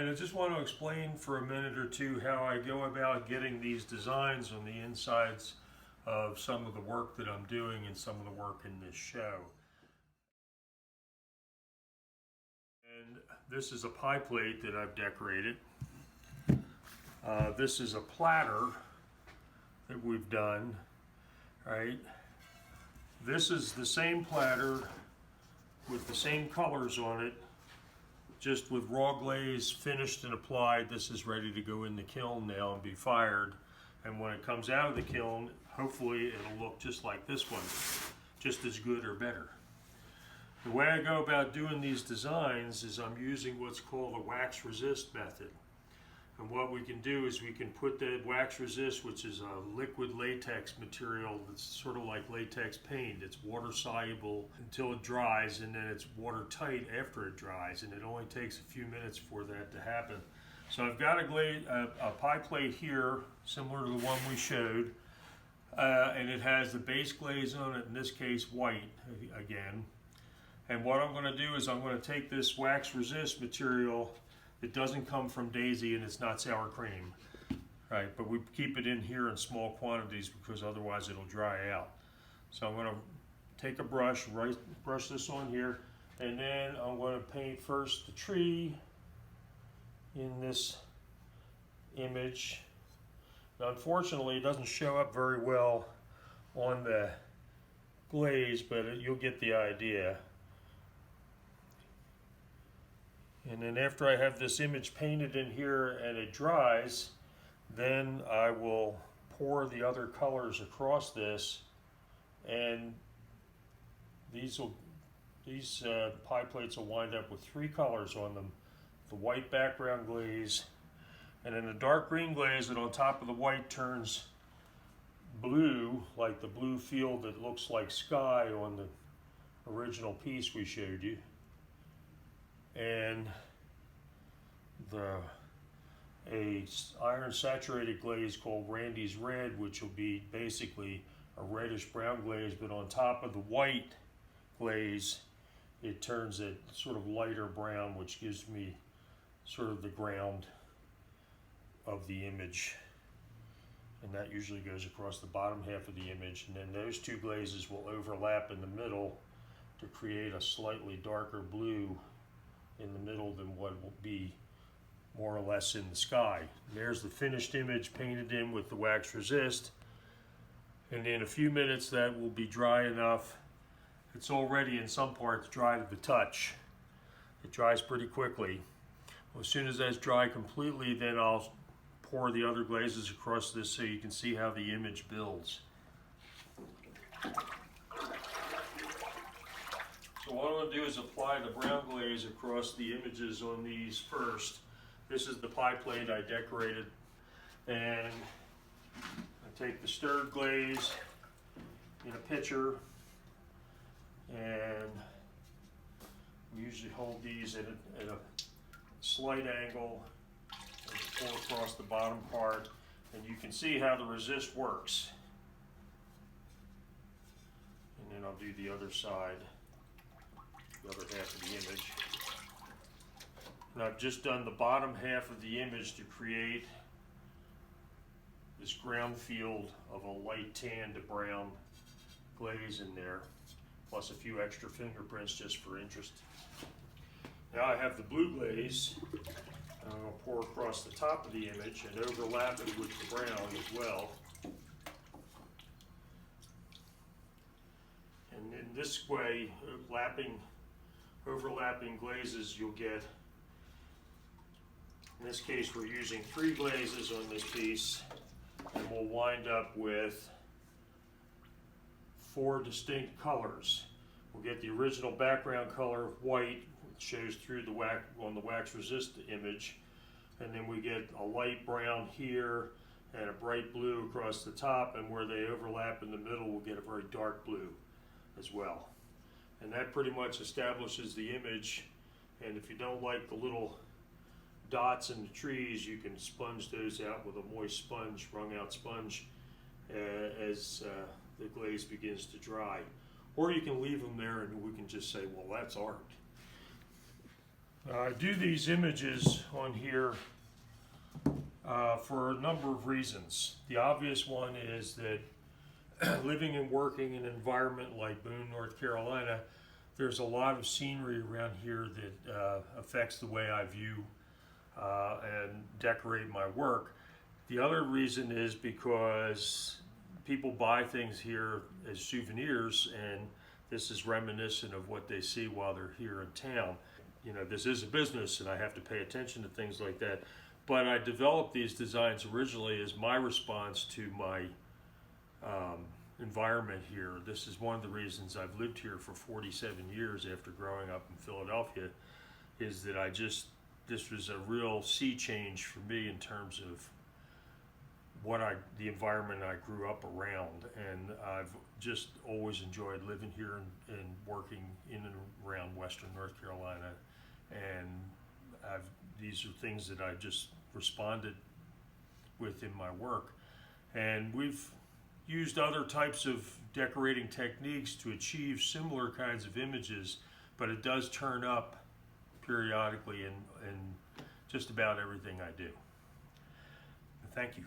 Alright, I just want to explain for a minute or two how I go about getting these designs on the insides of some of the work that I'm doing and some of the work in this show. And this is a pie plate that I've decorated. This is a platter that we've done, right? This is the same platter with the same colors on it, just with raw glaze finished and applied. This is ready to go in the kiln now and be fired. And when it comes out of the kiln, hopefully it'll look just like this one, just as good or better. The way I go about doing these designs is I'm using what's called a wax resist method. And what we can do is we can put the wax resist, which is a liquid latex material that's sort of like latex paint. It's water soluble until it dries, and then it's watertight after it dries, and it only takes a few minutes for that to happen. So I've got a pie plate here, similar to the one we showed, and it has the base glaze on it, in this case white again. And what I'm going to do is I'm going to take this wax resist material. It doesn't come from Daisy and it's not sour cream, right? But we keep it in here in small quantities because otherwise it'll dry out. So I'm going to take a brush, brush this on here, and then I'm going to paint first the tree in this image. Now, unfortunately, it doesn't show up very well on the glaze, but you'll get the idea. And then after I have this image painted in here and it dries, then I will pour the other colors across this, and these pie plates will wind up with 3 colors on them. The white background glaze, and then the dark green glaze that on top of the white turns blue, like the blue field that looks like sky on the original piece we showed you. And a iron saturated glaze called Randy's Red, which will be basically a reddish brown glaze, but on top of the white glaze it turns it sort of lighter brown, which gives me sort of the ground of the image, and that usually goes across the bottom half of the image, and then those 2 glazes will overlap in the middle to create a slightly darker blue in the middle than what will be more or less in the sky. And there's the finished image painted in with the wax resist, and in a few minutes that will be dry enough. It's already in some parts dry to the touch. It dries pretty quickly. Well, as soon as that's dry completely, then I'll pour the other glazes across this so you can see how the image builds. So what I'm going to do is apply the brown glaze across the images on these first. This is the pie plate I decorated, and I take the stirred glaze in a pitcher, and we usually hold these at a slight angle and pour across the bottom part, and you can see how the resist works. And then I'll do the other side, the other half of the image. And I've just done the bottom half of the image to create this ground field of a light tan to brown glaze in there, plus a few extra fingerprints just for interest. Now I have the blue glaze, and I'm going to pour across the top of the image and overlap it with the brown as well. And in this way, overlapping glazes, you'll get, in this case we're using 3 glazes on this piece, and we'll wind up with 4 distinct colors. We'll get the original background color white, which shows through the wax resist image, and then we get a light brown here and a bright blue across the top, and where they overlap in the middle we'll get a very dark blue as well. And that pretty much establishes the image. And if you don't like the little dots in the trees, you can sponge those out with a moist sponge, wrung out sponge, as the glaze begins to dry. Or you can leave them there and we can just say, well, that's art. I do these images on here for a number of reasons. The obvious one is that living and working in an environment like Boone, North Carolina, there's a lot of scenery around here that affects the way I view and decorate my work. The other reason is because people buy things here as souvenirs, and this is reminiscent of what they see while they're here in town. You know, this is a business and I have to pay attention to things like that. But I developed these designs originally as my response to my environment here. This is one of the reasons I've lived here for 47 years after growing up in Philadelphia, is that this was a real sea change for me in terms of the environment I grew up around. And I've just always enjoyed living here and working in and around Western North Carolina. And these are things that I just responded with in my work. And we've used other types of decorating techniques to achieve similar kinds of images, but it does turn up periodically in just about everything I do. Thank you.